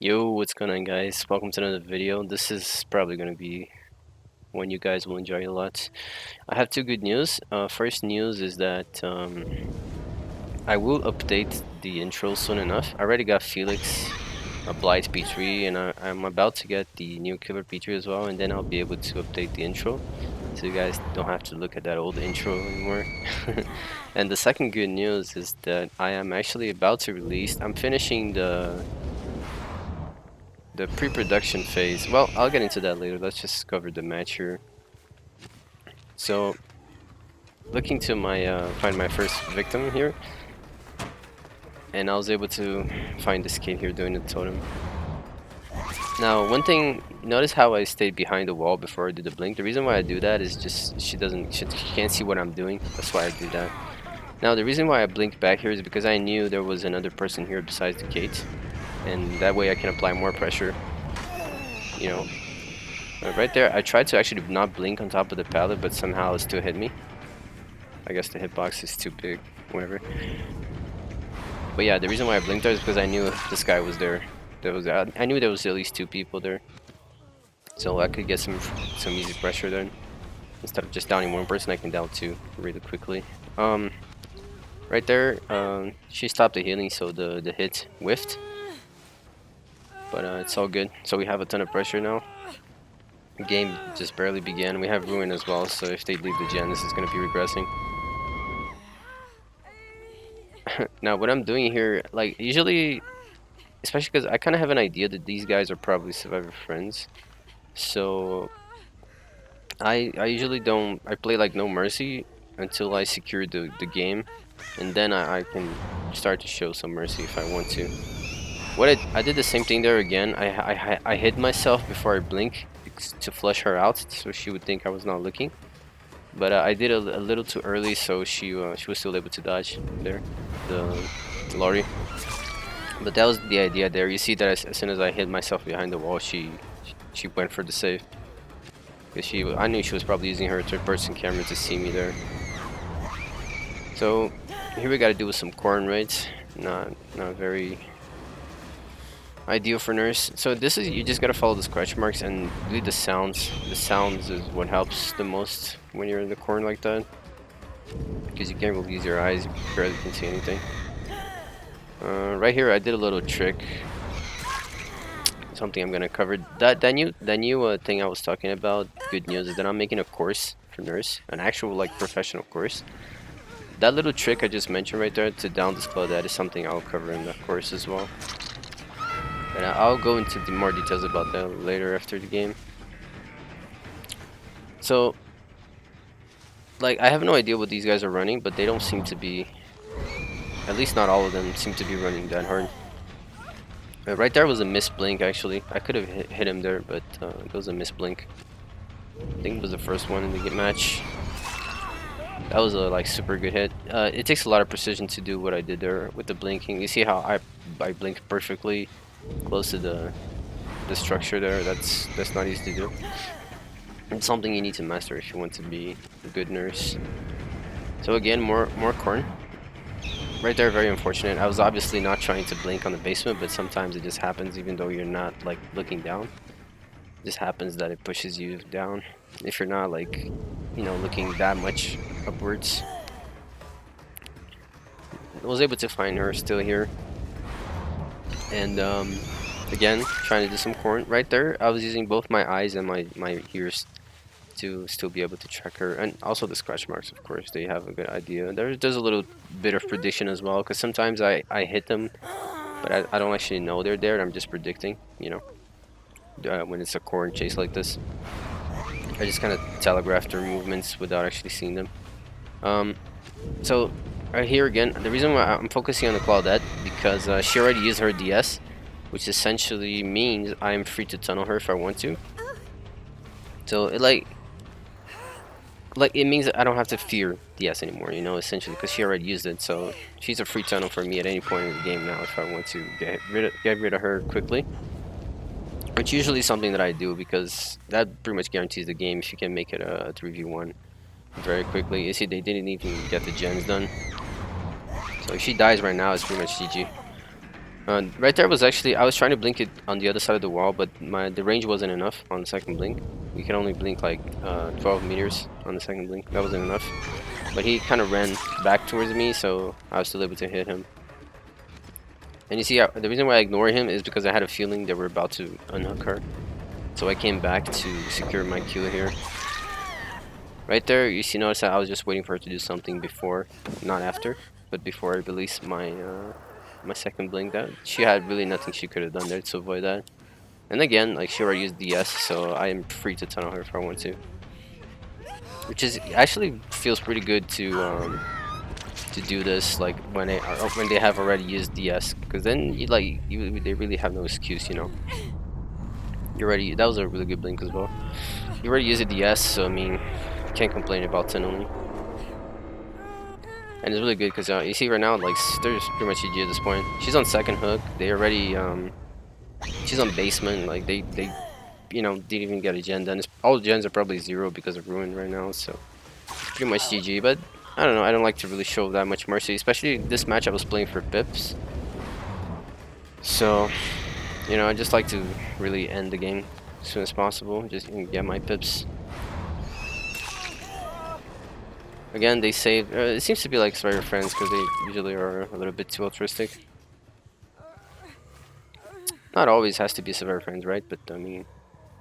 Yo, what's going on, guys? Welcome to another video. This is probably going to be one you guys will enjoy a lot. I have two good news. First news is that I will update the intro soon enough. I already got Felix, a Blight P3, and I'm about to get the new Killer P3 as well, and then I'll be able to update the intro, so you guys don't have to look at that old intro anymore. And the second good news is that I am actually about to release. I'm finishing the pre-production phase. Well, I'll get into that later. Let's just cover the match here. So, looking to my find my first victim here, and I was able to find this kid here doing the totem. Now, one thing, notice how I stayed behind the wall before I did the blink. The reason why I do that is just she can't see what I'm doing. That's why I do that. Now, the reason why I blinked back here is because I knew there was another person here besides the gate, and that way I can apply more pressure. You know, right there, I tried to actually not blink on top of the pallet, but somehow it still hit me. I guess the hitbox is too big, whatever. But yeah, the reason why I blinked there is because I knew this guy was there. I knew there was at least two people there, so I could get some easy pressure there. Instead of just downing one person, I can down two really quickly. Right there, she stopped the healing, so the hit whiffed. But it's all good. So we have a ton of pressure now. The game just barely began. We have Ruin as well, so if they leave the gen, this is going to be regressing. Now, what I'm doing here, like, usually, especially because I kind of have an idea that these guys are probably Survivor friends. So, I usually don't, I play, like, no mercy until I secure the game. And then I can start to show some mercy if I want to. I did the same thing there again. I hid myself before I blink to flush her out, so she would think I was not looking. But I did a little too early, so she was still able to dodge there, the lorry. But that was the idea there. You see that as soon as I hid myself behind the wall, she went for the save. Because I knew she was probably using her third-person camera to see me there. So here we got to do with some corn raids. Not very ideal for nurse. So this is, you just gotta follow the scratch marks and do the sounds. The sounds is what helps the most when you're in the corn like that, because you can't really use your eyes, you barely can see anything. Right here I did a little trick, something I'm gonna cover. That new thing I was talking about, good news, is that I'm making a course for nurse, an actual like professional course. That little trick I just mentioned right there to down this Claudette is something I'll cover in the course as well. And I'll go into more details about that later after the game. So, like, I have no idea what these guys are running, but they don't seem to be, at least not all of them, seem to be running that hard. Right there was a miss blink, actually. I could have hit him there, but it was a miss blink. I think it was the first one in the match. That was a like super good hit. It takes a lot of precision to do what I did there with the blinking. You see how I blinked perfectly close to the structure there. That's not easy to do. It's something you need to master if you want to be a good nurse. So again, more corn. Right there, very unfortunate. I was obviously not trying to blink on the basement, but sometimes it just happens even though you're not like looking down. It just happens that it pushes you down if you're not like, you know, looking that much upwards. I was able to find her still here. And again, trying to do some corn. Right there, I was using both my eyes and my ears to still be able to track her. And also the scratch marks, of course, they have a good idea. There's a little bit of prediction as well, because sometimes I hit them, but I don't actually know they're there. I'm just predicting, you know, when it's a corn chase like this. I just kind of telegraph their movements without actually seeing them. So right here again, the reason why I'm focusing on the Claudette, because she already used her DS, which essentially means I'm free to tunnel her if I want to. So it like it means that I don't have to fear DS anymore, you know, essentially, because she already used it. So she's a free tunnel for me at any point in the game now if I want to get rid of her quickly. Which usually is something that I do, because that pretty much guarantees the game if you can make it a 3v1 very quickly. You see, they didn't even get the gens done. So if she dies right now, it's pretty much GG. Right there was actually, I was trying to blink it on the other side of the wall, but the range wasn't enough on the second blink. You can only blink like 12 meters on the second blink. That wasn't enough. But he kind of ran back towards me, so I was still able to hit him. And you see, the reason why I ignore him is because I had a feeling they were about to unhook her. So I came back to secure my kill here. Right there, you see, notice that I was just waiting for her to do something before, not after, but before I released my my second blink. That she had really nothing she could have done there to avoid that. And again, like, she already used DS, so I am free to tunnel her if I want to. Which is actually feels pretty good to do this, like when they have already used DS, because then they really have no excuse, you know. You already, that was a really good blink as well. You already used a DS, so I mean, can't complain about tunneling. And it's really good because you see right now, like, there's pretty much GG at this point. She's on second hook. They already she's on basement. Like they you know, didn't even get a gen done. All gens are probably 0 because of ruin right now. So it's pretty much GG. But I don't know. I don't like to really show that much mercy, especially this match. I was playing for pips. So you know, I just like to really end the game as soon as possible. Just get my pips. Again, they saved. It seems to be like Survivor friends because they usually are a little bit too altruistic. Not always has to be Survivor friends, right? But I mean,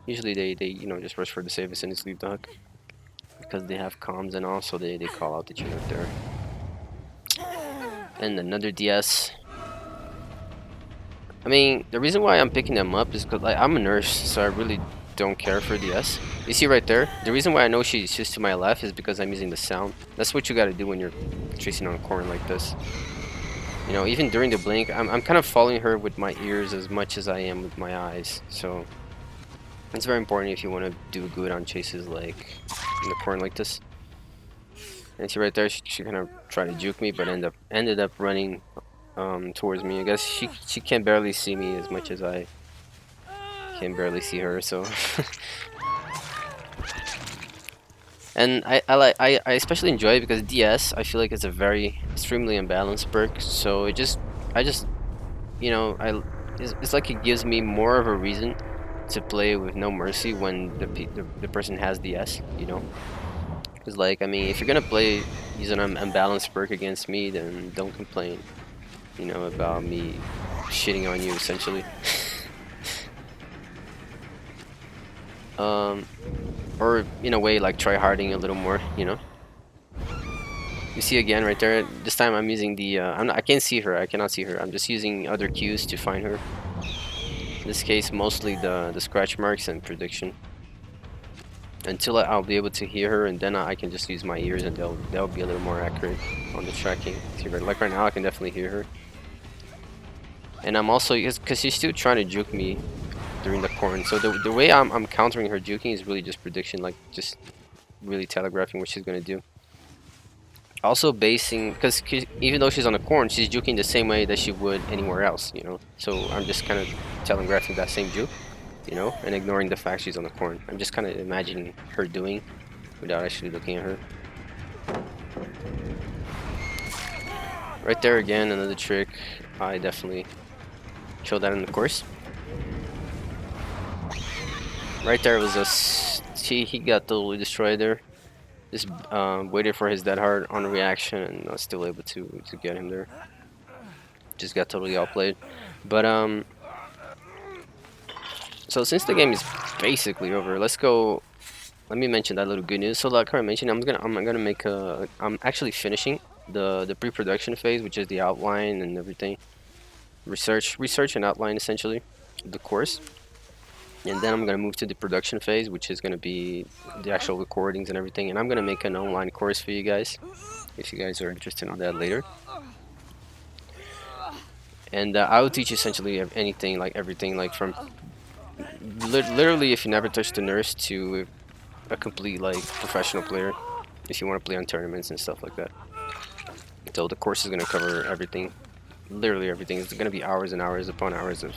usually they you know, just rush for the safest and just leave the hook because they have comms and all, so they call out the chain right there. And another DS. I mean, the reason why I'm picking them up is because, like, I'm a nurse, so I really don't care for DS. You see right there? The reason why I know she's just to my left is because I'm using the sound. That's what you gotta do when you're chasing on a corner like this. You know, even during the blink, I'm kind of following her with my ears as much as I am with my eyes. So it's very important if you want to do good on chases like in the corner like this. And see right there, she kind of tried to juke me, but ended up running towards me. I guess she can barely see me as much as I can barely see her. So and I especially enjoy it because DS, I feel like it's a very extremely imbalanced perk. So I just you know, it's like it gives me more of a reason to play with no mercy when the person has DS, you know. Because, like, I mean, if you're gonna play using an unbalanced perk against me, then don't complain, you know, about me shitting on you essentially. Or in a way, like, try harding a little more, you know. You see again right there. This time I'm using the I can't see her. I cannot see her. I'm just using other cues to find her. In this case, mostly the scratch marks and prediction. Until I'll be able to hear her, and then I can just use my ears, and they'll be a little more accurate on the tracking. See, like right now, I can definitely hear her. And I'm also, because she's still trying to juke me during the corn. So the way I'm countering her juking is really just prediction, like just really telegraphing what she's gonna do. Also basing, because even though she's on the corn, she's juking the same way that she would anywhere else, you know. So I'm just kind of telegraphing that same juke, you know, and ignoring the fact she's on the corn. I'm just kind of imagining her doing without actually looking at her. Right there again, another trick. I definitely showed that in the course. Right there was he got totally destroyed there. Just waited for his dead hard on reaction, and I was still able to get him there. Just got totally outplayed. But so since the game is basically over, let's go. Let me mention that little good news. So like I mentioned, I'm gonna make a. I'm actually finishing the pre-production phase, which is the outline and everything, research and outline essentially, the course. And then I'm gonna move to the production phase, which is gonna be the actual recordings and everything. And I'm gonna make an online course for you guys, if you guys are interested in that later. And I will teach you essentially anything, like everything, like from literally if you never touched a nurse to a complete like professional player, if you want to play on tournaments and stuff like that. So the course is gonna cover everything, literally everything. It's gonna be hours and hours upon hours of.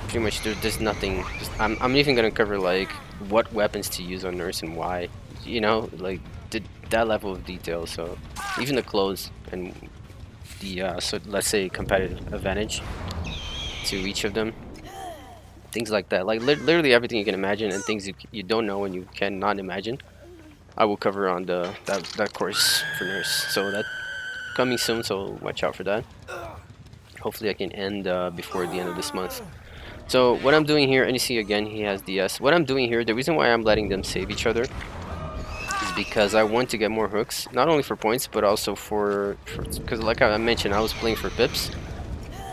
Pretty much, there's nothing. I'm even gonna cover like what weapons to use on nurse and why, you know, like that level of detail. So even the clothes and the so let's say competitive advantage to each of them. Things like that, like literally everything you can imagine and things you don't know and you cannot imagine. I will cover on that course for nurse. So that coming soon. So watch out for that. Hopefully I can end before the end of this month. So what I'm doing here, and you see again he has DS. What I'm doing here, the reason why I'm letting them save each other is because I want to get more hooks, not only for points but also for because like I mentioned, I was playing for pips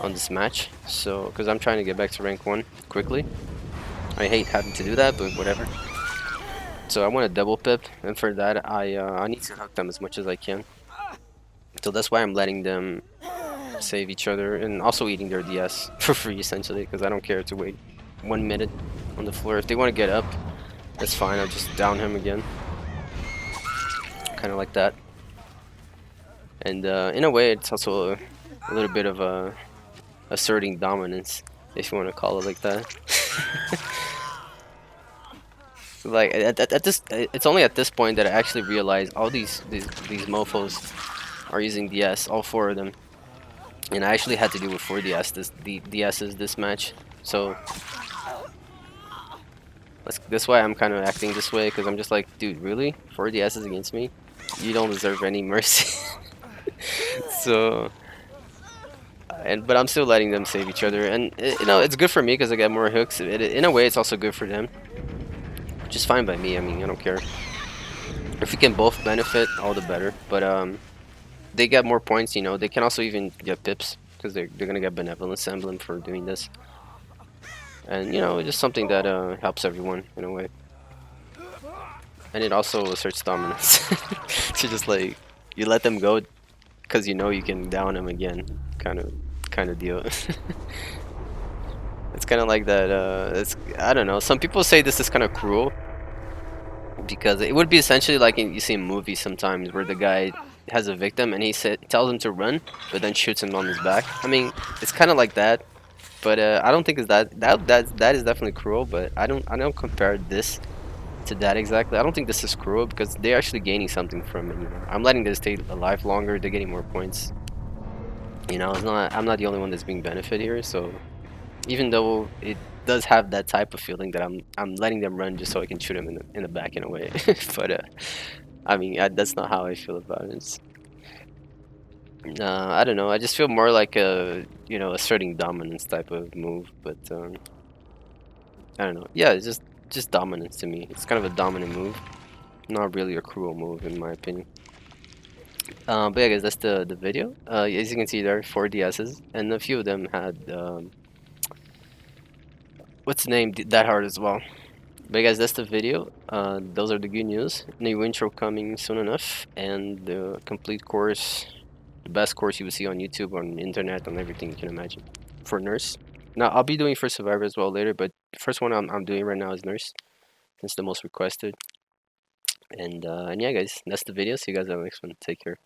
on this match. So because I'm trying to get back to rank 1 quickly. I hate having to do that, but whatever. So I want a double pip, and for that I need to hook them as much as I can. So that's why I'm letting them save each other and also eating their DS for free essentially, because I don't care to wait 1 minute on the floor. If they want to get up, that's fine. I'll just down him again, kind of like that. And in a way, it's also a little bit of asserting dominance, if you want to call it like that. Like at this, it's only at this point that I actually realize all these mofos are using DS, all 4 of them. And I actually had to do with 4 DSs this match. So that's why I'm kind of acting this way, because I'm just like, dude, really? 4 DSs against me? You don't deserve any mercy. So, but I'm still letting them save each other, and you know, it's good for me because I get more hooks. In a way, it's also good for them, which is fine by me. I mean, I don't care. If we can both benefit, all the better. But they get more points, you know. They can also even get pips because they're gonna get benevolence emblem for doing this, and you know, it's just something that helps everyone in a way. And it also asserts dominance. To just like you let them go because you know you can down them again, kind of deal. It's kind of like that. I don't know. Some people say this is kind of cruel because it would be essentially like you see in movies sometimes where the guy has a victim and he tells him to run, but then shoots him on his back. I mean, it's kind of like that, but I don't think it's that is definitely cruel. But I don't compare this to that exactly. I don't think this is cruel because they're actually gaining something from it. You know? I'm letting them stay alive longer. They're getting more points. You know, I'm not the only one that's being benefited here. So even though it does have that type of feeling that I'm letting them run just so I can shoot them in the back in a way. But I mean, that's not how I feel about it. I don't know. I just feel more like a you know asserting dominance type of move. But I don't know. Yeah, it's just dominance to me. It's kind of a dominant move, not really a cruel move in my opinion. But yeah, guys, that's the video. As you can see, there are 4 DSs, and a few of them had what's the name? That hard as well. But guys, that's the video. Those are the good news. New intro coming soon enough, and the complete course, the best course you will see on YouTube, on internet, on everything you can imagine for nurse. Now I'll be doing for survivor as well later, but the first one I'm doing right now is nurse. It's the most requested. And yeah, guys, that's the video. See you guys on the next one. Take care.